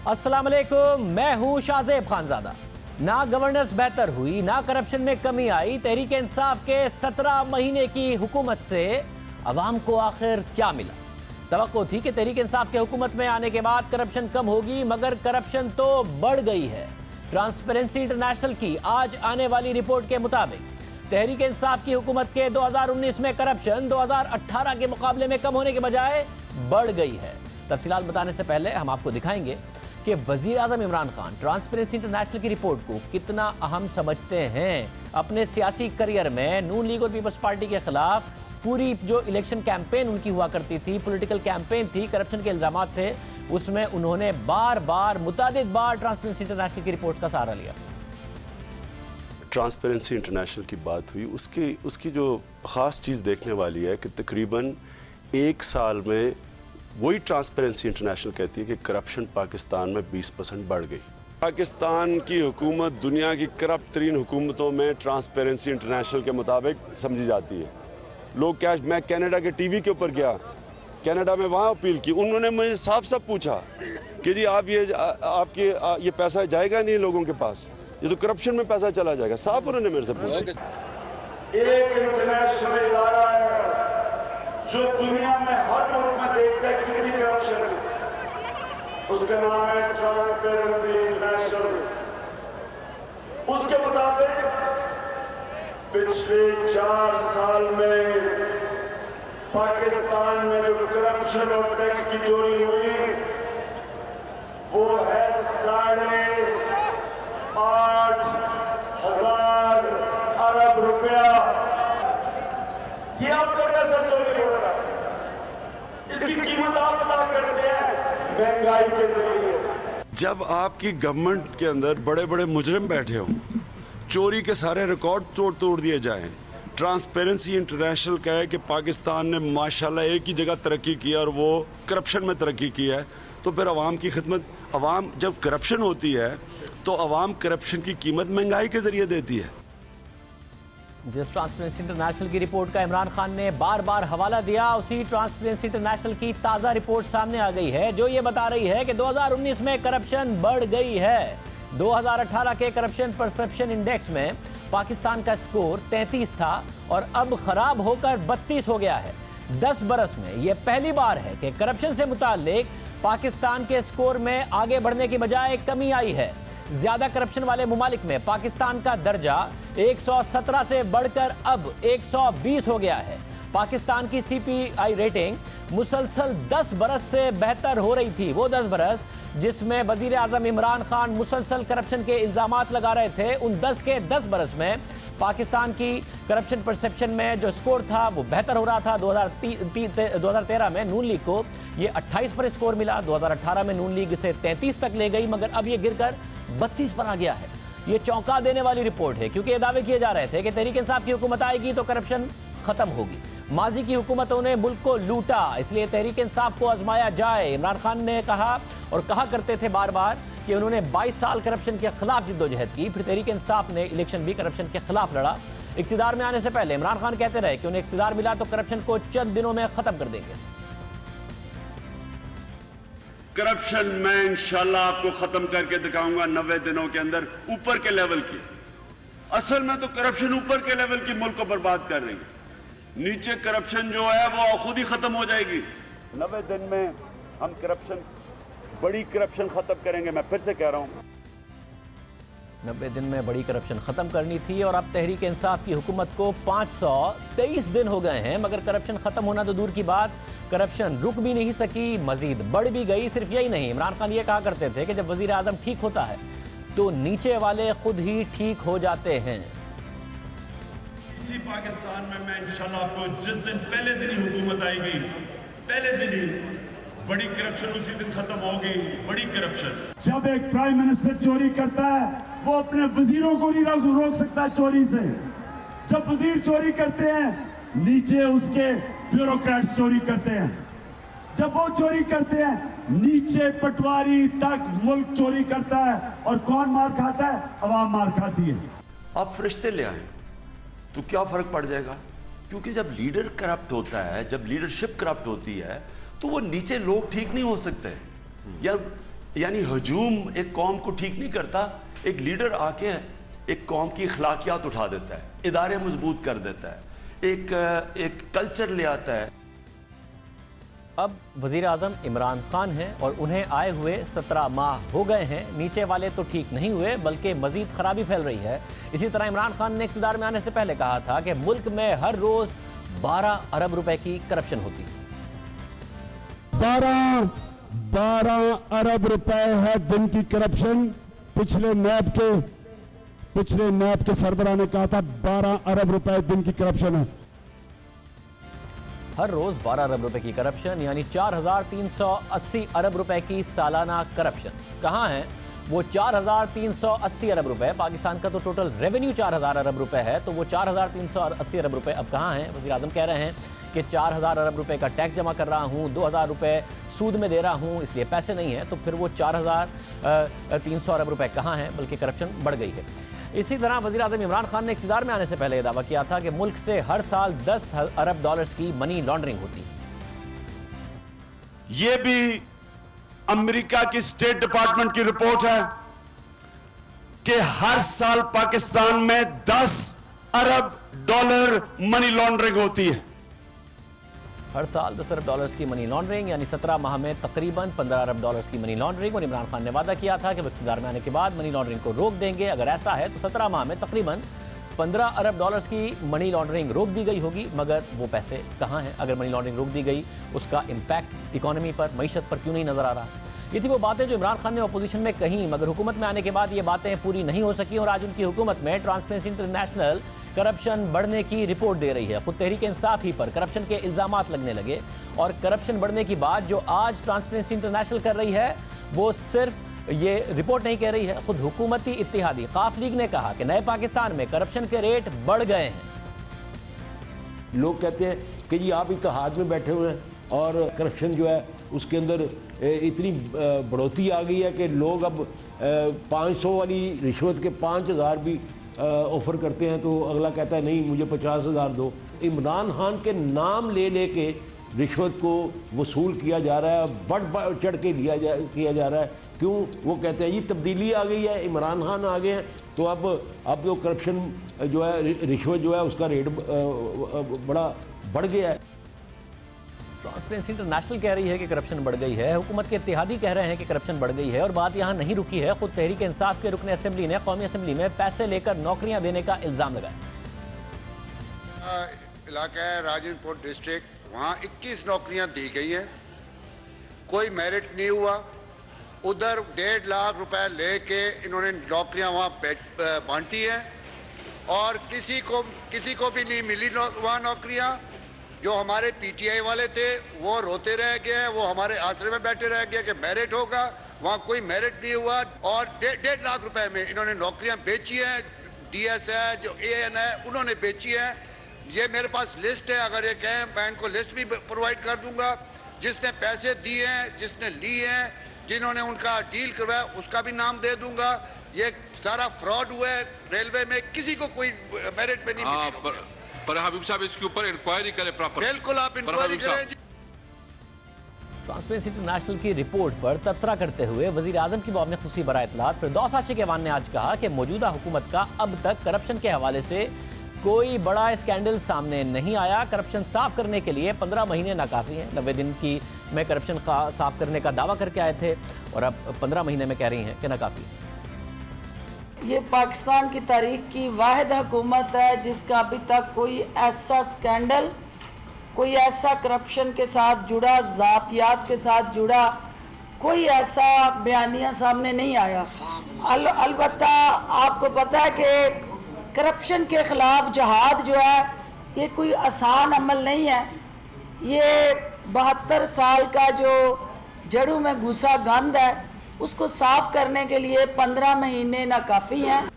अस्सलाम वालेकुम, मैं हूं शाहजेब खानजादा। ना गवर्नेंस बेहतर हुई, ना करप्शन में कमी आई। तहरीक इंसाफ के 17 महीने की हुकूमत से अवाम को आखिर क्या मिला? तवक्को थी कि तहरीक इंसाफ के हुकूमत में आने के बाद करप्शन कम होगी, मगर करप्शन तो बढ़ गई है। ट्रांसपेरेंसी इंटरनेशनल की आज आने वाली रिपोर्ट के मुताबिक तहरीक इंसाफ की हुकूमत के 2019 में करप्शन 2018 के मुकाबले में कम होने के बजाय बढ़ गई है। तफसीलात बताने से पहले हम आपको दिखाएंगे कि वजीर आजम इमरान खान ट्रांसपेरेंसी इंटरनेशनल की रिपोर्ट को कितना अहम समझते हैं। अपने सियासी करियर में नून लीग और पीपल्स पार्टी के खिलाफ पूरी जो इलेक्शन कैंपेन उनकी हुआ करती थी, पॉलिटिकल कैंपेन थी, करप्शन के इल्जाम थे, उसमें उन्होंने बार बार मुतादिद बार ट्रांसपेरेंसी इंटरनेशनल की रिपोर्ट का सहारा लिया। ट्रांसपेरेंसी इंटरनेशनल की बात हुई, उसकी जो ख़ास चीज़ देखने वाली है कि तकरीबन एक साल में वही ट्रांसपेरेंसी इंटरनेशनल कहती है कि करप्शन पाकिस्तान में 20% बढ़ गई। पाकिस्तान की हुकूमत दुनिया की करप्ट तरीन हुकूमतों में ट्रांसपेरेंसी इंटरनेशनल के मुताबिक समझी जाती है। लोग क्या, मैं कनाडा के टीवी के ऊपर गया, कनाडा में वहाँ अपील की, उन्होंने मुझे साफ साफ पूछा कि जी आप आपके ये पैसा जाएगा नहीं लोगों के पास, ये तो करप्शन में पैसा चला जाएगा। साफ उन्होंने मेरे से पूछा। एक इंटरनेशनल इदारा है जो दुनिया में हर मुल्क में देखता है कितनी करप्शन है, उसका नाम है ट्रांसपेरेंसी इंटरनेशनल। उसके मुताबिक पिछले 4 साल में पाकिस्तान में जो करप्शन और टैक्स की चोरी हुई वो है 8,500 अरब रुपया। ये आपका पैसा चोरी हो रहा है, इसकी कीमत आप अदा करते हैं महंगाई के जरिए। जब आपकी गवर्नमेंट के अंदर बड़े बड़े मुजरिम बैठे हों, चोरी के सारे रिकॉर्ड तोड़ दिए जाएं, ट्रांसपेरेंसी इंटरनेशनल कहे कि पाकिस्तान ने माशाल्लाह एक ही जगह तरक्की की और वो करप्शन में तरक्की की है, तो फिर अवाम की खिदमत, अवाम जब करप्शन होती है तो अवाम करप्शन की कीमत महंगाई के जरिए देती है। जिस ट्रांसपेरेंसी इंटरनेशनल की रिपोर्ट का इमरान खान ने बार बार हवाला दिया, उसी ट्रांसपेरेंसी इंटरनेशनल की ताज़ा रिपोर्ट सामने आ गई है जो ये बता रही है कि 2019 में करप्शन बढ़ गई है। 2018 के करप्शन परसेप्शन इंडेक्स में पाकिस्तान का स्कोर 33 था और अब खराब होकर 32 हो गया है। 10 बरस में यह पहली बार है कि करप्शन से मुताल्लिक पाकिस्तान के स्कोर में आगे बढ़ने की बजाय कमी आई है। ज्यादा करप्शन वाले मुमालिक में पाकिस्तान का दर्जा 117 से बढ़कर अब 120 हो गया है। पाकिस्तान की CPI रेटिंग मुसलसल 10 बरस से बेहतर हो रही थी। वो 10 बरस जिसमें वजीर आजम इमरान खान मुसलसल करप्शन के इल्जामात लगा रहे थे, उन 10 के 10 बरस में पाकिस्तान की करप्शन परसेप्शन में जो स्कोर था वो बेहतर हो रहा था। 2013 में नून लीग को ये 28 पर स्कोर मिला, 2018 में नून लीग इसे 33 तक ले गई, मगर अब ये गिरकर 32 पर आ गया है। ये चौंका देने वाली रिपोर्ट है क्योंकि ये दावे किए जा रहे थे कि तहरीक इंसाफ की हुकूमत आएगी तो करप्शन खत्म होगी। माजी की हुकूमतों ने मुल्क को लूटा, इसलिए तहरीक इंसाफ को आजमाया जाए। इमरान खान ने कहा और कहा करते थे बार बार कि उन्होंने 22 साल करप्शन के खिलाफ जिद्दोजहद की, फिर तहरीक इंसाफ ने इलेक्शन भी करप्शन के खिलाफ लड़ा। इख्तिदार में आने से पहले इमरान खान कहते रहे कि उन्हें इख्तिदार मिला तो करप्शन को चंद दिनों में खत्म कर देंगे। करप्शन मैं इंशाल्लाह आपको खत्म करके दिखाऊंगा 90 दिनों के अंदर, ऊपर के लेवल की। असल में तो करप्शन ऊपर के लेवल की मुल्क को बर्बाद कर रही है, नीचे करप्शन जो है वो खुद ही खत्म हो जाएगी। 90 दिन में हम करप्शन, बड़ी करप्शन खत्म करेंगे। मैं फिर से कह रहा हूं 90 दिन में बड़ी करप्शन खत्म करनी थी और अब तहरीक इंसाफ की हुकूमत को 523 दिन हो गए हैं, मगर करप्शन खत्म होना तो दूर की बात, करप्शन रुक भी नहीं सकी, मजीद बढ़ भी गई। सिर्फ यही नहीं, इमरान खान ये कहा करते थे कि जब वजीर आजम ठीक होता है तो नीचे वाले खुद ही ठीक हो जाते हैं। इसी पाकिस्तान में मैं इंशाल्लाह आपको जिस दिन पहले दिन ही हुकूमत आएगी, पहले दिन ही बड़ी करप्शन उसी दिन खत्म होगी। बड़ी करप्शन, जब एक प्राइम मिनिस्टर चोरी करता है वो अपने वजीरों को नहीं रोक सकता चोरी से। जब वजीर चोरी करते हैं नीचे उसके ब्यूरोक्रेट्स चोरी करते हैं, जब वो चोरी करते हैं नीचे पटवारी तक मुल्क चोरी करता है। और कौन मार खाता है? अवाम मार खाती है। आप फरिश्ते ले आए तो क्या फर्क पड़ जाएगा? क्योंकि जब लीडर करप्ट होता है, जब लीडरशिप करप्ट होती है, तो वो नीचे लोग ठीक नहीं हो सकते। या यानी हजूम एक कौम को ठीक नहीं करता, एक लीडर आके एक कौम की अखलाकियात उठा देता है, इदारे मजबूत कर देता है, एक कल्चर ले आता है। अब वज़ीर आज़म इमरान खान हैं और उन्हें आए हुए 17 माह हो गए हैं। नीचे वाले तो ठीक नहीं हुए बल्कि मजीद खराबी फैल रही है। इसी तरह इमरान खान ने इक़्तिदार में आने से पहले कहा था कि मुल्क में हर रोज 12 अरब रुपए की करप्शन होती। 12 अरब रुपए है दिन की करप्शन। पिछले नैब के सरबराह ने कहा था 12 अरब रुपए दिन की करप्शन है। हर रोज 12 अरब रुपए की करप्शन यानी 4,380 अरब रुपए की सालाना करप्शन। कहाँ है वो 4,380 अरब रुपए? पाकिस्तान का तो टोटल रेवेन्यू 4,000 अरब रुपए है, तो वो 4,380 अरब रुपए अब कहाँ हैं? वज़ीर आज़म कह रहे हैं कि 4,000 अरब रुपए का टैक्स जमा कर रहा हूँ, 2,000 रुपए सूद में दे रहा हूँ, इसलिए पैसे नहीं है। तो फिर वो 4,300 अरब रुपए कहाँ हैं? बल्कि करप्शन बढ़ गई है। इसी तरह वज़ीर आज़म इमरान खान ने इक़्तिदार में आने से पहले यह दावा किया था कि मुल्क से हर साल 10 अरब डॉलर्स की मनी लॉन्ड्रिंग होती। ये भी अमेरिका की स्टेट डिपार्टमेंट की रिपोर्ट है कि हर साल पाकिस्तान में 10 अरब डॉलर मनी लॉन्ड्रिंग होती है। हर साल 10 अरब डॉलर्स की मनी लॉन्ड्रिंग यानी 17 माह में तकरीबन 15 अरब डॉलर्स की मनी लॉन्ड्रिंग। और इमरान खान ने वादा किया था कि वो इक़्तिदार में आने के बाद मनी लॉन्ड्रिंग को रोक देंगे। अगर ऐसा है तो 17 माह में तकरीबन 15 अरब डॉलर्स की मनी लॉन्ड्रिंग रोक दी गई होगी। मगर वो पैसे कहाँ हैं? अगर मनी लॉन्ड्रिंग रोक दी गई, उसका इम्पैक्ट इकॉनमी पर, मईशत पर क्यों नहीं नजर आ रहा? ये थी वो बातें जो इमरान खान ने अपोजिशन में कहीं, मगर हुकूमत में आने के बाद ये बातें पूरी नहीं हो सकी। और आज उनकी हुकूमत में ट्रांसपेरेंसी इंटरनेशनल करप्शन बढ़ने की रिपोर्ट दे रही है। खुद तहरीक इंसाफ ही पर करप्शन के इल्जामात लगने लगे। और करप्शन बढ़ने की बात जो आज ट्रांसपेरेंसी इंटरनेशनल कर रही है वो सिर्फ ये रिपोर्ट नहीं कह रही है, खुद हुकूमती इत्तेहादी काफ लीग ने कहा कि नए पाकिस्तान में करप्शन के रेट बढ़ गए हैं। लोग कहते हैं कि जी आप इत्तेहाद में बैठे हुए हैं और करप्शन जो है उसके अंदर इतनी बढ़ोतरी आ गई है कि लोग अब 500 वाली रिश्वत के 5,000 भी ऑफर करते हैं, तो अगला कहता है नहीं मुझे 50,000 दो। इमरान खान के नाम ले लेके रिश्वत को वसूल किया जा रहा है, बढ़ चढ़ के किया जा रहा है। क्यों? वो कहते हैं ये तब्दीली आ गई है, इमरान खान आ गए हैं, तो अब जो करप्शन जो है, रिश्वत जो है, उसका रेट बड़ा बढ़ गया है। ट्रांसपेरेंसी इंटरनेशनल कह रही है कि करप्शन बढ़ गई है, हुकूमत के इत्तेहादी कह रहे हैं कि करप्शन बढ़ गई है। और बात यहाँ नहीं रुकी है, खुद तहरीक इंसाफ के रुकन असेंबली ने कौमी असेंबली में पैसे लेकर नौकरियां देने का इल्जाम लगाया। इलाका है राजनपुर डिस्ट्रिक्ट, वहाँ 21 नौकरियां दी गई हैं, कोई मेरिट नहीं हुआ। उधर 1.5 लाख रुपए लेके इन्होंने नौकरियां वहाँ बांटी हैं और किसी को भी नहीं मिली वहाँ नौकरियां। जो हमारे पीटीआई वाले थे वो रोते रह गए, वो हमारे आसरे में बैठे रह गए कि मेरिट होगा, वहाँ कोई मेरिट नहीं हुआ। और 1.5 लाख रुपए में इन्होंने नौकरियां बेची हैं। डीएस है, जो एएन है, उन्होंने बेची है। ये मेरे पास लिस्ट है, अगर ये कहें मैं इनको लिस्ट भी प्रोवाइड कर दूंगा। जिसने पैसे दिए हैं, जिसने लिए हैं, जिन्होंने उनका डील करवाया उसका भी नाम दे दूंगा। ये सारा फ्रॉड हुआ है रेलवे में, किसी को कोई मेरिट पे नहीं मिली। पर हबीब साहब इसके ऊपर इंक्वायरी करें प्रॉपर। बिल्कुल आप इंक्वायरी करें। ट्रांसपेरेंसी इंटरनेशनल की रिपोर्ट पर तबसरा करते हुए वज़ीर आज़म की बाब ने खुसूसी बराए इत्तलात फिरदौस आशिक़वान ने आज कहा कि मौजूदा हुकूमत का अब तक करप्शन के हवाले से कोई बड़ा स्कैंडल सामने नहीं आया। करप्शन साफ करने के लिए 15 महीने नाकाफ़ी हैं। 90 दिन की में करप्शन साफ करने का दावा करके आए थे और अब 15 महीने में कह रही हैं कि नाकाफ़ी। ये पाकिस्तान की तारीख की वाहिद हुकूमत है जिसका अभी तक कोई ऐसा स्कैंडल, कोई ऐसा करप्शन के साथ जुड़ा, ज़ातियात के साथ जुड़ा कोई ऐसा बयानिया सामने नहीं आया। अलबत्ता आपको पता है कि करप्शन के ख़िलाफ़ जहाद जो है ये कोई आसान अमल नहीं है। ये 72 साल का जो जड़ों में घुसा गंद है उसको साफ करने के लिए 15 महीने ना काफ़ी हैं।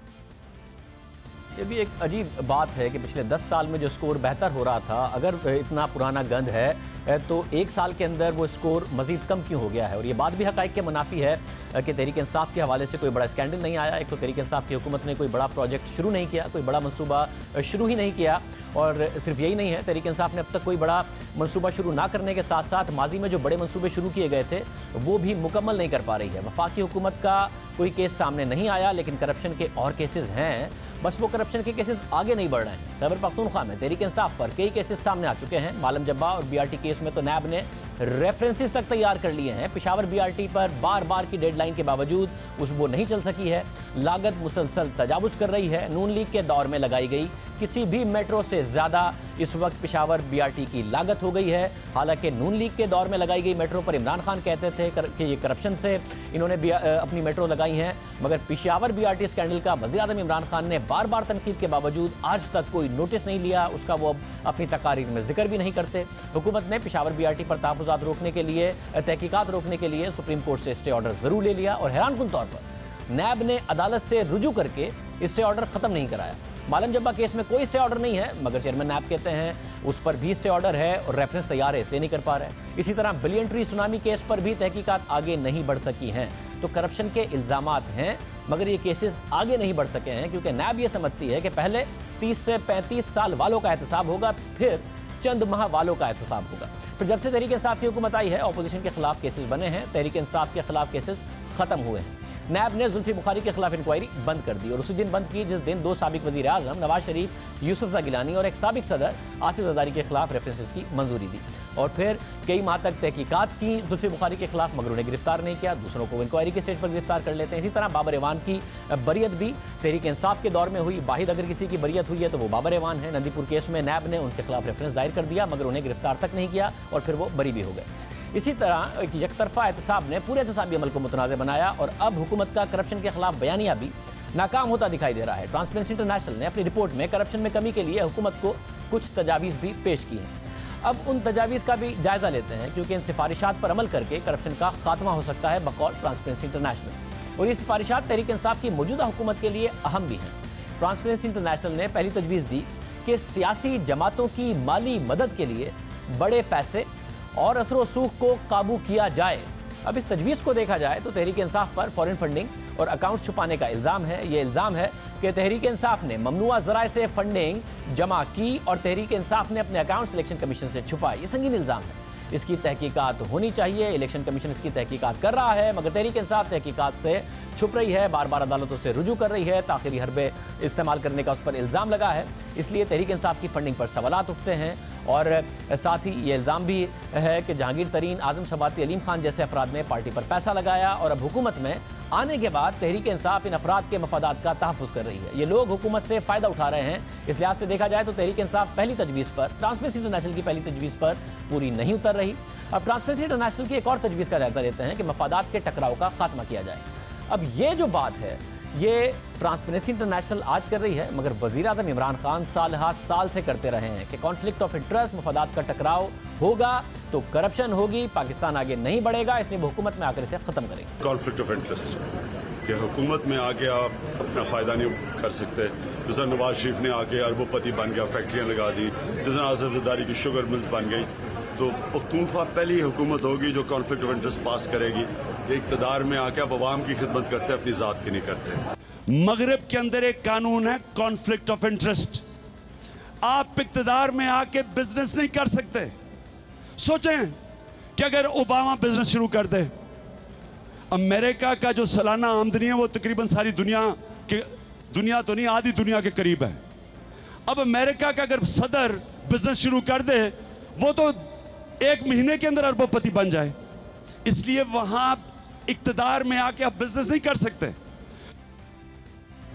ये भी एक अजीब बात है कि पिछले 10 साल में जो स्कोर बेहतर हो रहा था, अगर इतना पुराना गंद है तो एक साल के अंदर वो स्कोर मजीद कम क्यों हो गया है। और ये बात भी हक़ाइक़ के मुनाफी है कि तहरीक इंसाफ के हवाले से कोई बड़ा स्कैंडल नहीं आया। एक तो तहरीक इंसाफ की हुकूमत ने कोई बड़ा प्रोजेक्ट शुरू नहीं किया, कोई बड़ा मनसूबा शुरू ही नहीं किया। और सिर्फ यही नहीं है, तहरीक इंसाफ ने अब तक कोई बड़ा मनसूबा शुरू ना करने के साथ साथ माजी में जो बड़े मनसूबे शुरू किए गए थे वो भी मुकम्मल नहीं कर पा रही है। वफाकी हुकूमत का कोई केस सामने नहीं आया, लेकिन करप्शन के और केसेस हैं, बस वो करप्शन के केसेस आगे नहीं बढ़ रहे हैं। खैबर पख्तूनख्वा में तहरीक इंसाफ पर कई केसेस सामने आ चुके हैं। मालम जब्बा और BRT केस में तो नैब ने रेफरेंसेस तक तैयार कर लिए हैं। पेशावर BRT पर बार बार की डेडलाइन के बावजूद वो नहीं चल सकी है। लागत मुसलसल तजावुज़ कर रही है। नून लीग के दौर में लगाई गई किसी भी मेट्रो से ज़्यादा इस वक्त पेशावर BRT की लागत हो गई है। हालांकि नून लीग के दौर में लगाई गई मेट्रो पर इमरान खान कहते थे कि ये करप्शन से इन्होंने अपनी मेट्रो लगाई हैं, मगर पेशावर BRT स्कैंडल का वज़ीर-ए-आज़म इमरान खान ने बार बार तनकीद के बावजूद आज तक कोई नोटिस नहीं लिया। उसका वो अपनी तकारीर में जिक्र भी नहीं करते। हुकूमत ने पेशावर BRT पर तहफ़्फ़ुज़ात रोकने के लिए, तहकीकात रोकने के लिए सुप्रीम कोर्ट से स्टे ऑर्डर ज़रूर ले लिया और हैरानकुन तौर पर नैब ने अदालत से रुजू करके स्टे ऑर्डर ख़त्म नहीं कराया। मालम जब्बा केस में कोई स्टे ऑर्डर नहीं है, मगर चेयरमैन नैब कहते हैं उस पर भी स्टे ऑर्डर है और रेफरेंस तैयार है, इसलिए नहीं कर पा रहे। इसी तरह बिलियन ट्री सुनामी केस पर भी तहकीकात आगे नहीं बढ़ सकी हैं। तो करप्शन के इल्ज़ामात हैं, मगर ये केसेस आगे नहीं बढ़ सके हैं क्योंकि नैब ये समझती है कि पहले 30 से 35 साल वालों का एहतसाब होगा, फिर चंद माह वालों का एहतसाब होगा। फिर जब से तहरीक इंसाफ की हुकूमत आई है, अपोजिशन के खिलाफ केसेस बने हैं, तहरीक इंसाफ के खिलाफ केसेस खत्म हुए हैं। नैब ने जुल्फी बुखारी के खिलाफ इंक्वायरी बंद कर दी और उसी दिन बंद की जिस दिन 2 साबिक वज़ीर आज़म नवाज शरीफ, यूसुफ गिलानी और एक साबिक सदर आसिफ ज़रदारी के खिलाफ रेफरेंसेस की मंजूरी दी। और फिर कई माह तक तहकीकात की जुल्फी बुखारी के खिलाफ, मगर उन्हें गिरफ्तार नहीं किया। दूसरों को इंक्वायरी के स्टेज पर गिरफ्तार कर लेते हैं। इसी तरह बाबर एवान की बरियत भी तहरीक इंसाफ के दौर में हुई। वाहिद अगर किसी की बरियत हुई है तो वो बाबर एवान है। नंदीपुर केस में नैब ने उनके खिलाफ रेफरेंस दायर कर दिया, मगर उन्हें गिरफ्तार तक नहीं किया और फिर वो बरी भी हो गए। इसी तरह एक यकतरफा एहतसाब ने पूरे एहतसाबी अमल को मुतनाज़ बनाया और अब हुकूमत का करप्शन के खिलाफ बयानिया भी नाकाम होता दिखाई दे रहा है। ट्रांसपेरेंसी इंटरनेशनल ने अपनी रिपोर्ट में करप्शन में कमी के लिए हुकूमत को कुछ तजावीज़ भी पेश की हैं। अब उन तजावीज़ का भी जायज़ा लेते हैं क्योंकि इन सिफारिशात पर अमल करके करप्शन का खात्मा हो सकता है बकौल ट्रांसपेरेंसी इंटरनेशनल। और ये सिफारिशात तहरीक इंसाफ की मौजूदा हुकूमत के लिए अहम भी हैं। ट्रांसपेरेंसी इंटरनेशनल ने पहली तजवीज़ दी कि सियासी जमातों की माली मदद के लिए बड़े पैसे और असर रसूख को काबू किया जाए। अब इस तजवीज़ को देखा जाए तो तहरीक इंसाफ पर फॉरेन फंडिंग और अकाउंट छुपाने का इल्ज़ाम है। ये इल्ज़ाम है कि तहरीक इंसाफ ने ममनुआ ज़राए से फंडिंग जमा की और तहरीक इंसाफ ने अपने अकाउंट इलेक्शन कमीशन से छुपाए। ये संगीन इल्ज़ाम है, इसकी तहकीकात होनी चाहिए। इलेक्शन कमीशन इसकी तहकीकात कर रहा है, मगर तहरीक इंसाफ तहकीकात से छुप रही है, बार बार अदालतों से रुजू कर रही है, ताख़िरी हरबे इस्तेमाल करने का उस पर इल्ज़ाम लगा है। इसलिए तहरीक इंसाफ की फंडिंग पर सवालात उठते हैं। और साथ ही ये इल्ज़ाम भी है कि जहांगीर तरीन, आज़म सबाती, अलीम खान जैसे अफराद ने पार्टी पर पैसा लगाया और अब हुकूमत में आने के बाद तहरीक इंसाफ इन अफराद के मफादात का तहफ़्फ़ुज़ कर रही है। ये लोग हुकूमत से फ़ायदा उठा रहे हैं। इस लिहाज से देखा जाए तो तहरीक इंसाफ पहली तजवीज़ पर, ट्रांसपेरेंसी इंटरनेशनल की पहली तजवीज़ पर पूरी नहीं उतर रही। अब ट्रांसपेरेंसी इंटरनेशनल की एक और तजवीज़ का जायज़ा लेते हैं कि मफादात के टकराव का खात्मा किया जाए। अब ये जो बात है ये ट्रांसपेरेंसी इंटरनेशनल आज कर रही है, मगर वज़ीर-ए-आज़म इमरान खान साल से करते रहे हैं कि कॉन्फ्लिक्ट ऑफ इंटरेस्ट, मफादात का टकराव होगा तो करप्शन होगी, पाकिस्तान आगे नहीं बढ़ेगा, इसलिए वो हुकूमत में आकर इसे ख़त्म करेंगे। कॉन्फ्लिक्ट ऑफ इंटरेस्ट कि हुकूमत में आके आप अपना फ़ायदा नहीं कर सकते। जिस तरह नवाज शरीफ ने आके अरबोपति बन गया, फैक्ट्रियाँ लगा दी, जिस तरह आसिफ ज़रदारी की शुगर मिल्स बन गई, तो पख्तूनख्वा पहली हुकूमत होगी जो कॉन्फ्लिक्ट ऑफ इंटरेस्ट पास करेगी। इक़्तिदार में आके आप अवाम की खिदमत करते, अपनी ज़ात की नहीं करते। मगरिब के अंदर एक कानून है कॉन्फ्लिक्ट ऑफ इंटरेस्ट। आप इक़्तिदार में आके बिजनेस नहीं कर सकते। सोचें कि अगर ओबामा बिजनेस शुरू कर दे, अमेरिका का जो सालाना आमदनी है वो तकरीबन सारी दुनिया तो नहीं, आधी दुनिया के करीब है। अब अमेरिका का अगर सदर बिजनेस शुरू कर दे, वो तो 1 महीने के अंदर अरबोपति बन जाए। इसलिए वहां इक़्तिदार में आके आप बिजनेस नहीं कर सकते।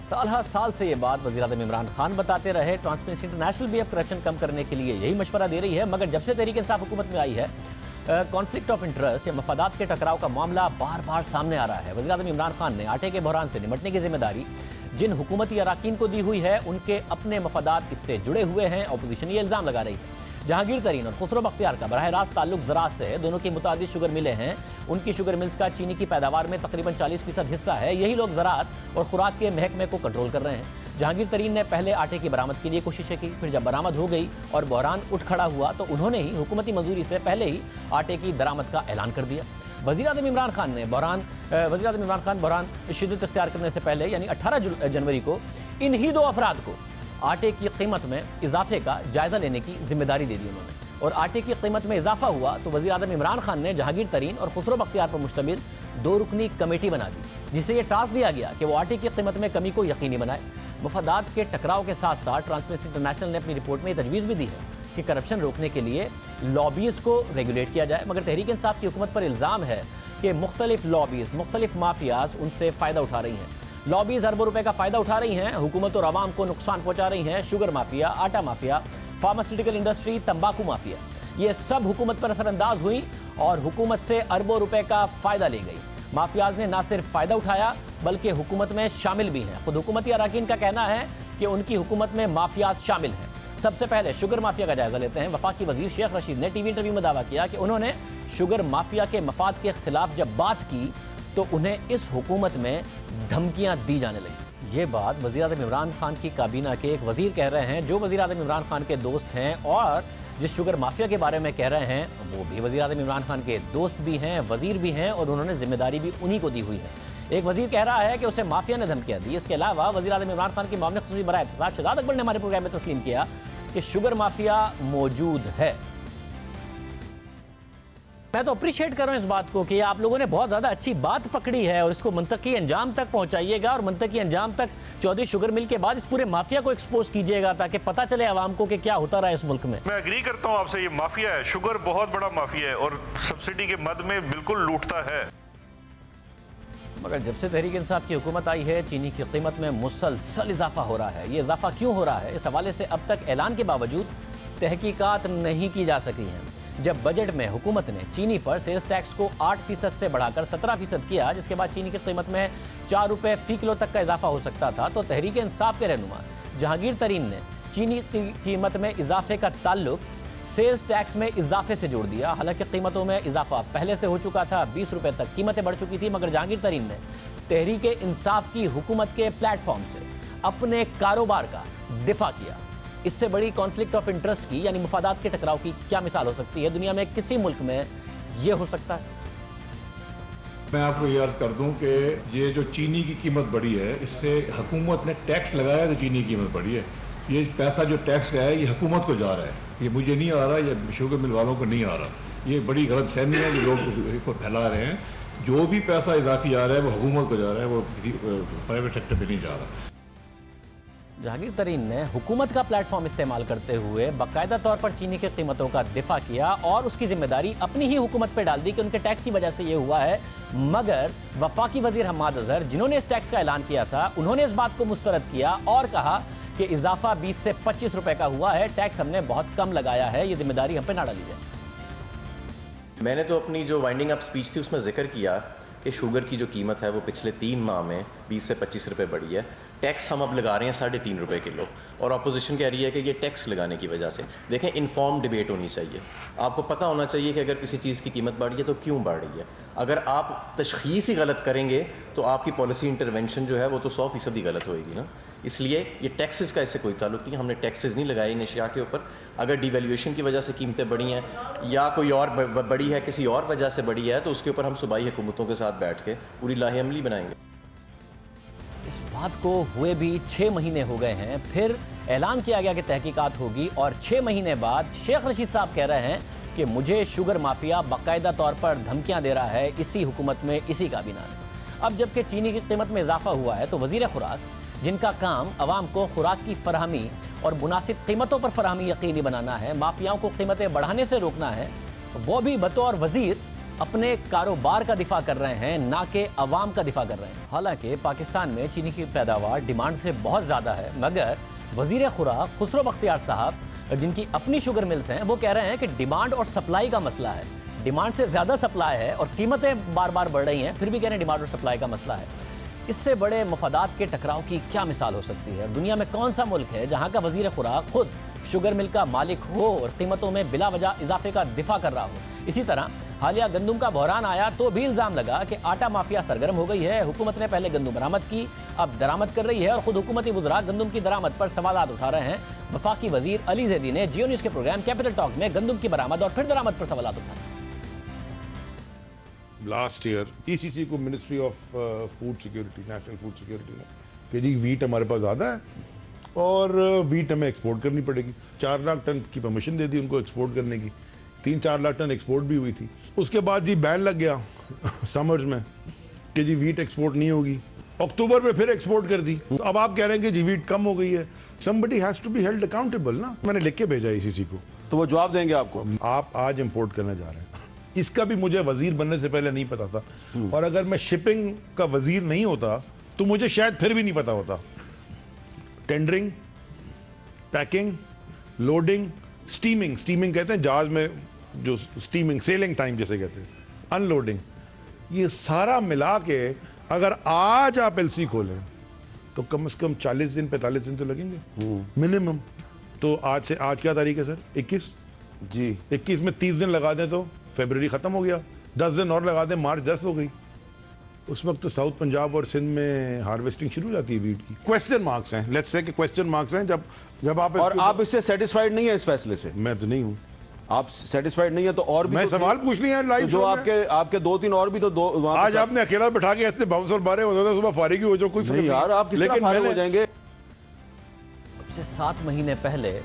साल से ये बात वज़ीर-ए-आज़म इमरान खान बताते रहे। ट्रांसपेरेंसी इंटरनेशनल भी अब करप्शन कम करने के लिए यही मशवरा दे रही है, मगर जब से तहरीक इंसाफ हुकूमत में आई है, कॉन्फ्लिक्ट ऑफ इंटरेस्ट या मफादात के टकराव का मामला बार बार सामने आ रहा है। वज़ीर-ए-आज़म इमरान खान ने आटे के बहरान से निपटने की जिम्मेदारी जिन हुकूमती अराकीन को दी हुई है, उनके अपने मफादात इससे जुड़े हुए हैं। अपोजिशन ये इल्ज़ाम लगा रही है जहांगीर तरीन और खुसरो बख्तियार का बराह रास्त ताल्लुक ज़राअत से है। दोनों की मुतादिद शुगर मिलें हैं, उनकी शुगर मिल्स का चीनी की पैदावार में तकरीबन 40% हिस्सा है। यही लोग ज़राअत और खुराक के महकमे को कंट्रोल कर रहे हैं। जहांगीर तरीन ने पहले आटे की बरामद के लिए कोशिशें की, फिर जब बरामद हो गई और बहरान उठ खड़ा हुआ तो उन्होंने ही हुकूमती मंजूरी से पहले ही आटे की दरामद का ऐलान कर दिया। वज़ीर-ए-आज़म इमरान खान बहरान शिद्दत इख्तियार करने से पहले यानी 18 जनवरी को इन्हीं दो अफराद को आटे की कीमत में इजाफे का जायज़ा लेने की जिम्मेदारी दे दी उन्होंने। और आटे की कीमत में इजाफा हुआ तो वज़ीर-ए-आज़म इमरान खान ने जहांगीर तरीन और खुसरो बख्तियार पर मुश्तमिल 2 रुकनी कमेटी बना दी, जिसे ये टास्क दिया गया कि वो आटे की कीमत में कमी को यकीनी बनाए। मफादात के टकराव के साथ साथ ट्रांसपेरेंसी इंटरनेशनल ने अपनी रिपोर्ट में तजवीज़ भी दी है कि करप्शन रोकने के लिए लॉबीज़ को रेगुलेट किया जाए, मगर तहरीक इंसाफ की हुकूमत पर इल्ज़ाम है कि मुख्तलिफ लॉबीज़, मुख्तलिफ माफियाज उनसे फ़ायदा उठा रही हैं। लॉबीज़ अरबों रुपए का फ़ायदा उठा रही हैं, हुकूमत और आवाम को नुकसान पहुँचा रही हैं। शुगर माफिया, आटा माफिया, फार्मास्यूटिकल इंडस्ट्री, तंबाकू माफिया, ये सब हुकूमत पर असरअंदाज हुई और हुकूमत से अरबों रुपए का फ़ायदा ले गई। माफियाज ने ना सिर्फ फ़ायदा उठाया बल्कि हुकूमत में शामिल भी हैं। खुद हुकूमती अराकीन का कहना है कि उनकी हुकूमत में माफियाज शामिल हैं। सबसे पहले शुगर माफिया का जायजा लेते हैं। वफाकी वजीर शेख रशीद ने टीवी इंटरव्यू में दावा किया कि उन्होंने शुगर माफिया के मफाद के खिलाफ जब बात की तो उन्हें इस हुकूमत में धमकियां दी जाने लगी। ये बात वज़ीर-ए-आज़म इमरान खान की काबीना के एक वजीर कह रहे हैं, जो वज़ीर-ए-आज़म इमरान खान के दोस्त हैं, और जिस शुगर माफिया के बारे में कह रहे हैं वो भी वज़ीर-ए-आज़म इमरान खान के दोस्त भी हैं, वजीर भी हैं, और उन्होंने जिम्मेदारी भी उन्हीं को दी हुई है। एक वजीर कह रहा है कि उसे माफिया ने धमकियां दी। इसके अलावा वज़ीर-ए-आज़म इमरान खान के मामले खुसूसी बराए इत्तेसाक शहजाद अकबर ने हमारे प्रोग्राम में तस्लीम किया कि शुगर माफिया मौजूद है। मैं तो अप्रिशिएट कर रहा हूँ इस बात को कि आप लोगों ने बहुत ज़्यादा अच्छी बात पकड़ी है और इसको मंतकी अंजाम तक पहुँचाइएगा और मंतकी अंजाम तक चौधरी शुगर मिल के बाद इस पूरे माफिया को एक्सपोज कीजिएगा ताकि पता चले आवाम को कि क्या होता रहा है इस मुल्क में। मैं एग्री करता हूँ आपसे, ये माफिया है, शुगर बहुत बड़ा माफिया है और सब्सिडी के मद में बिल्कुल लूटता है। मगर जब से तहरीक इंसाफ की हुकूमत आई है चीनी की कीमत में मुसलसल इजाफा हो रहा है। ये इजाफा क्यों हो रहा है, इस हवाले से अब तक ऐलान के बावजूद तहकीकात नहीं की जा सकी हैं। जब बजट में हुकूमत ने चीनी पर सेल्स टैक्स को 8% से बढ़ाकर 17% किया, जिसके बाद चीनी की कीमत में 4 रुपये फी किलो तक का इजाफा हो सकता था, तो तहरीक इंसाफ के रहनुमा जहांगीर तरीन ने चीनी की कीमत में इजाफे का ताल्लुक सेल्स टैक्स में इजाफे से जोड़ दिया। हालांकि कीमतों में इजाफा पहले से हो चुका था, 20 रुपये तक कीमतें बढ़ चुकी थी, मगर जहांगीर तरीन ने तहरीक इंसाफ की हुकूमत के प्लेटफॉर्म से अपने कारोबार का दिफा किया। इससे बड़ी कॉन्फ्लिक्ट ऑफ इंटरेस्ट की यानी मुफादात के टकराव की क्या मिसाल हो सकती है? दुनिया में किसी मुल्क में ये हो सकता है? मैं आपको ये अर्ज कर दूं कि ये जो चीनी की कीमत बढ़ी है, इससे हुकूमत ने टैक्स लगाया तो चीनी की कीमत बढ़ी है। ये पैसा जो टैक्स का है ये हुकूमत को जा रहा है, ये मुझे नहीं आ रहा, ये शुगर मिल वालों को नहीं आ रहा। ये बड़ी गलत फहमी है जो लोग इसको फैला रहे हैं। जो भी पैसा इजाफी आ रहा है वो हुकूमत को जा रहा है, वो किसी प्राइवेट सेक्टर में नहीं जा रहा। जहांगीर तरीन ने हुकूमत का प्लेटफॉर्म इस्तेमाल करते हुए बाकायदा तौर पर चीनी की कीमतों का दिफा किया और उसकी जिम्मेदारी अपनी ही हुकूमत पर डाल दी कि उनके टैक्स की वजह से ये हुआ है। मगर वफाकी वजीर हम्माद अजहर, जिन्होंने इस टैक्स का ऐलान किया था, उन्होंने इस बात को मुस्तरद किया और कहा कि इजाफा 20 से 25 रुपए का हुआ है, टैक्स हमने बहुत कम लगाया है, ये जिम्मेदारी हम पे ना डाली जाए। मैंने तो अपनी जो वाइंडिंग अप स्पीच थी उसमें जिक्र किया कि शुगर की जो कीमत है वो पिछले 3 माह में 20 से 25 रुपए बढ़ी है। टैक्स हम अब लगा रहे हैं 3.5 रुपए किलो, और अपोजिशन कह रही है कि ये टैक्स लगाने की वजह से। देखें, इन्फॉर्म डिबेट होनी चाहिए। आपको पता होना चाहिए कि अगर किसी चीज़ की कीमत बढ़ी है तो क्यों बढ़ रही है। अगर आप तशख़ीस ही गलत करेंगे तो आपकी पॉलिसी इंटरवेंशन जो है वो तो 100% ही गलत होएगी ना। इसलिए ये टैक्सेस का इससे कोई ताल्लुक नहीं, हमने टैक्सेस नहीं लगाए इन अशिया के ऊपर। अगर डिवैल्यूएशन की वजह से कीमतें बढ़ी हैं या कोई और बड़ी है, किसी और वजह से बढ़ी है, तो उसके ऊपर हम सूबाई हुकूमतों के साथ बैठ के पूरी लाहे अमली बनाएंगे। इस बात को हुए भी 6 महीने हो गए हैं, फिर ऐलान किया गया कि तहकीकात होगी, और 6 महीने बाद शेख रशीद साहब कह रहे हैं कि मुझे शुगर माफिया बाकायदा तौर पर धमकियां दे रहा है इसी हुकूमत में, इसी काबीना में। अब जबकि चीनी की कीमत में इजाफा हुआ है तो वजीर खुराक, जिनका काम अवाम को खुराक की फरहमी और मुनासिब कीमतों पर फरहमी यकीनी बनाना है, माफियाओं को कीमतें बढ़ाने से रोकना है, वो भी बतौर वजीर अपने कारोबार का दिफा कर रहे हैं, ना कि अवाम का दिफा कर रहे हैं। हालांकि पाकिस्तान में चीनी की पैदावार डिमांड से बहुत ज़्यादा है, मगर वजीर खुराक खुसरो बख्तियार साहब, जिनकी अपनी शुगर मिल्स हैं, वो कह रहे हैं कि डिमांड और सप्लाई का मसला है। डिमांड से ज़्यादा सप्लाई है और कीमतें बार बार बढ़ रही हैं, फिर भी कह रहे हैं डिमांड और सप्लाई का मसला है। इससे बड़े मफादात के टकराव की क्या मिसाल हो सकती है? दुनिया में कौन सा मुल्क है जहाँ का वजीर खुराक खुद शुगर मिल का मालिक हो और कीमतों में बिला वजह इजाफे का दिफा कर रहा हो? इसी तरह हालिया गंदुम का बहरान आया तो भी इल्जाम लगा कि आटा माफिया सरगर्म हो गई है। हुकूमत ने पहले गंदुम बरामद की, अब दरामद कर रही है और खुद हुकूमती वुज़रा गंदुम की दरामद पर सवालात उठा रहे हैं। वफाकी वजीर अली ज़ैदी ने जियो न्यूज़ के प्रोग्राम कैपिटल टॉक में गंदुम की बरामद और फिर दरामद पर सवालात उठाए। लास्ट ईयर ईसीसी को ministry of food security, national food security ने कि जी वीट हमारे पास ज़्यादा है और वीट हमें एक्सपोर्ट करनी पड़ेगी। 4 लाख टन की परमिशन दे दी उनको एक्सपोर्ट करने की, 3-4 लाख टन एक्सपोर्ट भी हुई थी। उसके बाद जी बैन लग गया समर्स में कि जी वीट एक्सपोर्ट नहीं होगी। अक्टूबर में फिर एक्सपोर्ट कर दी। अब आप कह रहे हैं कि जी वीट कम हो गई है। Somebody has to be held accountable ना। मैंने लिख के भेजा ईसीसी को, तो वो जवाब देंगे आपको। आप आज इंपोर्ट करने जा रहे हैं, इसका भी मुझे वजीर बनने से पहले नहीं पता था, और अगर मैं शिपिंग का वजीर नहीं होता तो मुझे शायद फिर भी नहीं पता होता। टेंडरिंग, पैकिंग, लोडिंग, स्टीमिंग कहते हैं जहाज में जो स्टीमिंग, सेलिंग टाइम जैसे कहते हैं, अनलोडिंग, ये सारा मिला के अगर आज आप एलसी खोलें तो कम से कम 40 दिन 45 दिन तो लगेंगे मिनिमम। तो आज से, आज क्या तारीख है सर? 21 जी। 21 में 30 दिन लगा दें तो फरवरी खत्म हो गया, 10 दिन और लगा दें, मार्च 10 हो गई। उस वक्त तो साउथ पंजाब और सिंध में हार्वेस्टिंग शुरू हो जाती है वीट की। क्वेश्चन मार्क्स हैं, लेट्स से कि क्वेश्चन मार्क्स हैं जब आप, और आप इससे सेटिस्फाइड नहीं है इस फैसले से? मैं तो नहीं हूँ। आप सेटिस्फाइड नहीं है तो और भी मैं सवाल पूछ लिया लाइव जो आपके 2-3 और भी तो दो आज आपने अकेला बैठा के ऐसे बाउंसर मारे होते थे, सुबह फारिग हो जो कोई नहीं यार, आप किस तरह फारिग हो जाएंगे? 7 महीने पहले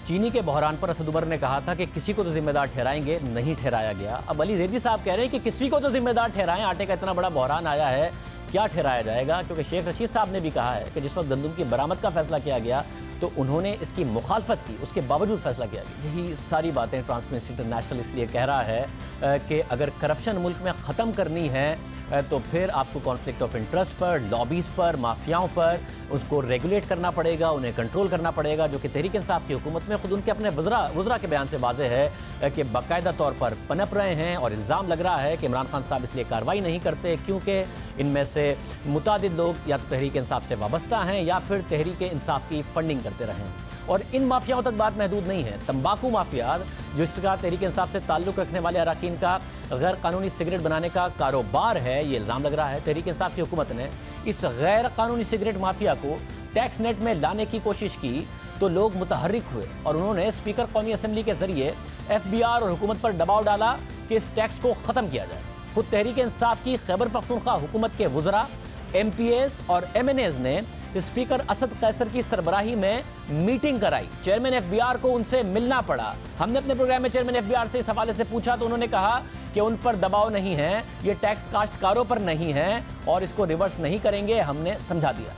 चीनी के बहरान पर असद उमर ने कहा था कि किसी को तो जिम्मेदार ठहराएंगे, नहीं ठहराया गया। अब अली ज़ैदी साहब कह रहे हैं कि किसी को तो जिम्मेदार ठहराएं, आटे का इतना बड़ा बहरान आया है, क्या ठहराया जाएगा? क्योंकि शेख रशीद साहब ने भी कहा है कि जिस वक्त गंदम की बरामद का फैसला किया गया तो उन्होंने इसकी मुखालफत की, उसके बावजूद फैसला किया गया। यही सारी बातें ट्रांसपेरेंसी इंटरनेशनल इसलिए कह रहा है कि अगर करप्शन मुल्क में ख़त्म करनी है तो फिर आपको कॉन्फ्लिक्ट ऑफ इंटरेस्ट पर, लॉबीज़ पर, माफियाओं पर उसको रेगुलेट करना पड़ेगा, उन्हें कंट्रोल करना पड़ेगा, जो कि तहरीक इंसाफ की हुकूमत में खुद उनके अपने वज़रा के बयान से वाज़ेह है कि बाकायदा तौर पर पनप रहे हैं। और इल्ज़ाम लग रहा है कि इमरान खान साहब इसलिए कार्रवाई नहीं करते क्योंकि इनमें से मुतादिद लोग या तो तहरीक इंसाफ से वाबस्ता हैं या फिर तहरीक इंसाफ की फंडिंग करते रहे हैं। और इन माफियाओं तक बात महदूद नहीं है। तंबाकू माफिया, जो इस प्रकार तहरीक इंसाफ से ताल्लुक़ रखने वाले अरकान का गैर कानूनी सिगरेट बनाने का कारोबार है, ये इल्ज़ाम लग रहा है। तहरीक इंसाफ की हुकूमत ने इस गैर कानूनी सिगरेट माफिया को टैक्स नेट में लाने की कोशिश की तो लोग मुतहर्रिक हुए और उन्होंने स्पीकर कौमी असम्बली के जरिए FBR और हुकूमत पर दबाव डाला कि इस टैक्स को ख़त्म किया जाए। खुद तहरीक इंसाफ की खैबर पख्तूनख्वा हुकूमत के वज़रा, MPAs और MNAs ने स्पीकर असद कैसर की सरबराही में मीटिंग कराई। चेयरमैन FBR को उनसे मिलना पड़ा। हमने अपने प्रोग्राम में चेयरमैन FBR से इस हवाले से पूछा तो उन्होंने कहा कि उन पर दबाव नहीं है, ये टैक्स काश्तकारों पर नहीं है और इसको रिवर्स नहीं करेंगे, हमने समझा दिया।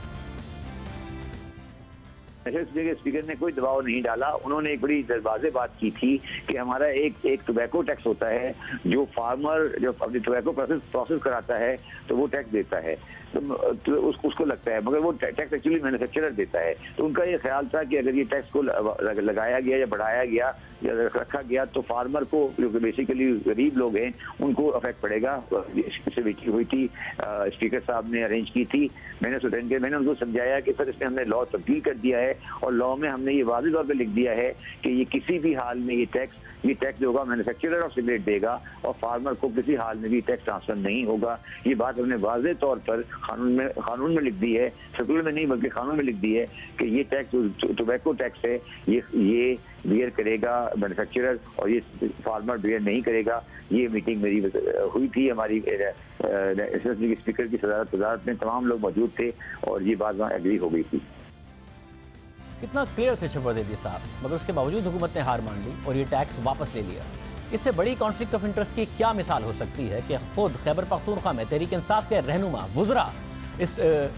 स्पीकर ने कोई दबाव नहीं डाला। उन्होंने एक बड़ी दरवाजे बात की थी कि हमारा एक टोबैको टैक्स होता है, जो फार्मर जो अपनी टोबैको प्रोसेस कराता है तो वो टैक्स देता है, तो उसको लगता है, मगर वो टैक्स एक्चुअली मैन्युफैक्चरर देता है। तो उनका ये ख्याल था कि अगर ये टैक्स को लगाया गया या बढ़ाया गया या रखा गया तो फार्मर को, जो बेसिकली गरीब लोग हैं, उनको अफेक्ट पड़ेगा। इससे मीटिंग हुई थी, स्पीकर साहब ने अरेंज की थी। मैंने उनको समझाया कि सर इसमें हमने लॉ तब्दील कर दिया है और लॉ में हमने ये वाज़ेह तौर पर लिख दिया है कि ये किसी भी हाल में ये टैक्स जो होगा मैन्युफैक्चरर ऑफ सिगरेट देगा और फार्मर को किसी हाल में भी टैक्स ट्रांसफर नहीं होगा। ये बात हमने वाज़ेह तौर पर कानून में लिख दी है, सर्कुलर में नहीं बल्कि कानून में लिख दी है कि ये टैक्स टोबैको टैक्स है, ये बियर करेगा मैन्युफैक्चरर और ये फार्मर बियर नहीं करेगा। ये मीटिंग मेरी हुई थी हमारी स्पीकर की सदारत में, तमाम लोग मौजूद थे और ये बात वहाँ एग्री हो गई थी। कितना क्लियर थे शफर ज़ैदी साहब, मगर उसके बावजूद हुकूमत ने हार मान ली और ये टैक्स वापस ले लिया। इससे बड़ी कॉन्फ्लिक्ट ऑफ इंटरेस्ट की क्या मिसाल हो सकती है कि खुद खैबर पख्तूनख्वा में तहरीक इंसाफ के रहनुमा वज़रा इस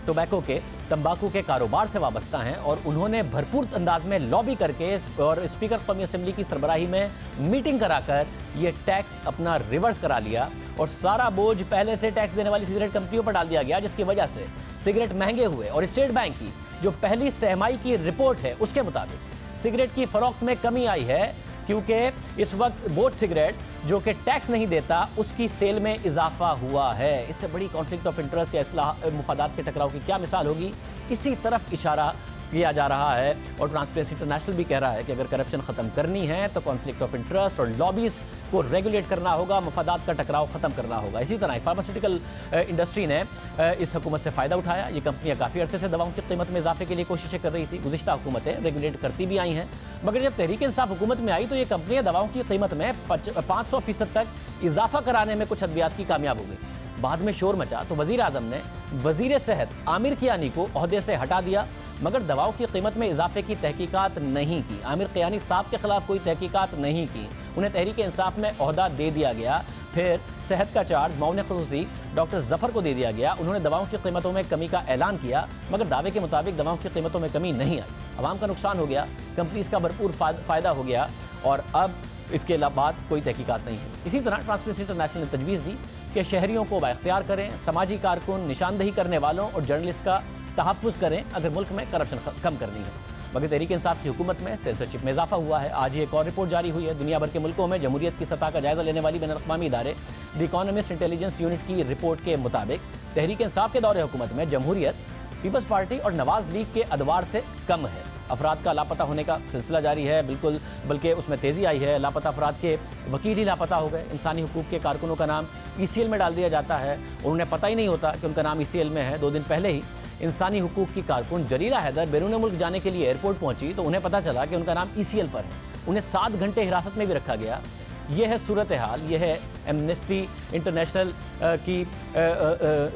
टोबैको के, तंबाकू के कारोबार से वाबस्ता हैं और उन्होंने भरपूर अंदाज में लॉबी करके और स्पीकर कौमी असम्बली की सरबराही में मीटिंग कराकर ये टैक्स अपना रिवर्स करा लिया और सारा बोझ पहले से टैक्स देने वाली सिगरेट कंपनियों पर डाल दिया गया, जिसकी वजह से सिगरेट महंगे हुए। और स्टेट बैंक की जो पहली सहमाई की रिपोर्ट है उसके मुताबिक सिगरेट की फरोख्त में कमी आई है क्योंकि इस वक्त बोट सिगरेट जो कि टैक्स नहीं देता उसकी सेल में इजाफा हुआ है। इससे बड़ी कॉन्फ्लिक्ट ऑफ इंटरेस्ट या मुफादात के टकराव की क्या मिसाल होगी, इसी तरफ इशारा किया जा रहा है। और ट्रांसपेरेंसी इंटरनेशनल भी कह रहा है कि अगर करप्शन ख़त्म करनी है तो कॉन्फ्लिक्ट ऑफ इंटरेस्ट और लॉबीज को रेगुलेट करना होगा, मफादात का टकराव ख़त्म करना होगा। इसी तरह फार्मास्यूटिकल इंडस्ट्री ने इस हुकूमत से फ़ायदा उठाया। ये कंपनियां काफ़ी अर्से से दवाओं की कीमत में इजाफे के लिए कोशिशें कर रही थी। गुज़िश्ता हुकूमतें रेगुलेट करती भी आई हैं, मगर जब तहरीक इंसाफ हुकूमत में आई तो ये कंपनियां दवाओं की कीमत में 500% तक इजाफा कराने में कुछ अद्वियात की कामयाब हो गई। बाद में शोर मचा तो वज़ीर आज़म ने वज़ीर सेहत आमिर कियानी को ओहदे से हटा दिया, मगर दवाओं की कीमत में इजाफे की तहकीकात नहीं की। आमिर कियानी साहब के खिलाफ कोई तहकीकात नहीं की, उन्हें तहरीक इंसाफ में ओहदा दे दिया गया। फिर सेहत का चार्ज मौन खुसूसी डॉक्टर जफर को दे दिया गया। उन्होंने दवाओं की कीमतों में कमी का ऐलान किया, मगर दावे के मुताबिक दवाओं की कीमतों में कमी नहीं आई। आवाम का नुकसान हो गया, कंपनीज का भरपूर फ़ायदा हो गया और अब इसके बाद कोई तहकीकात नहीं है। इसी तरह ट्रांसपेरेंसी इंटरनेशनल ने तजवीज़ दी कि शहरियों को बाइख्तियार करें, समाजी कारकुन, निशानदही करने वालों और जर्नलिस्ट का तहफ़्फ़ुज़ करें अगर मुल्क में करप्शन कम करनी है। मगर तहरीक इंसाफ की हुकूमत में सेंसरशिप में इजाफा हुआ है। आज ही एक और रिपोर्ट जारी हुई है। दुनिया भर के मुल्कों में जमहूरियत की सतह का जायजा लेने वाली बैनुल-अक़वामी इदारे द इकोनॉमिस्ट इंटेलिजेंस यूनिट की रिपोर्ट के मुताबिक तहरीक इंसाफ के दौरे हुकूमत में जमहूरियत पीपल्स पार्टी और नवाज लीग के अदवार से कम है। अफराद का लापता होने का सिलसिला जारी है, बिल्कुल, बल्कि उसमें तेज़ी आई है। लापता अफराद के वकील ही लापता हो गए। इंसानी हुकूक के कारकुनों का नाम ECL में डाल दिया जाता है और उन्हें पता ही नहीं होता कि उनका नाम ECL में है। 2 दिन पहले ही इंसानी हुकूक की कारकुन जलीला हैदर बैरून मुल्क जाने के लिए एयरपोर्ट पहुंची तो उन्हें पता चला कि उनका नाम ECL पर है। उन्हें 7 घंटे हिरासत में भी रखा गया। यह है सूरत हाल। यह है एमनेस्टी इंटरनेशनल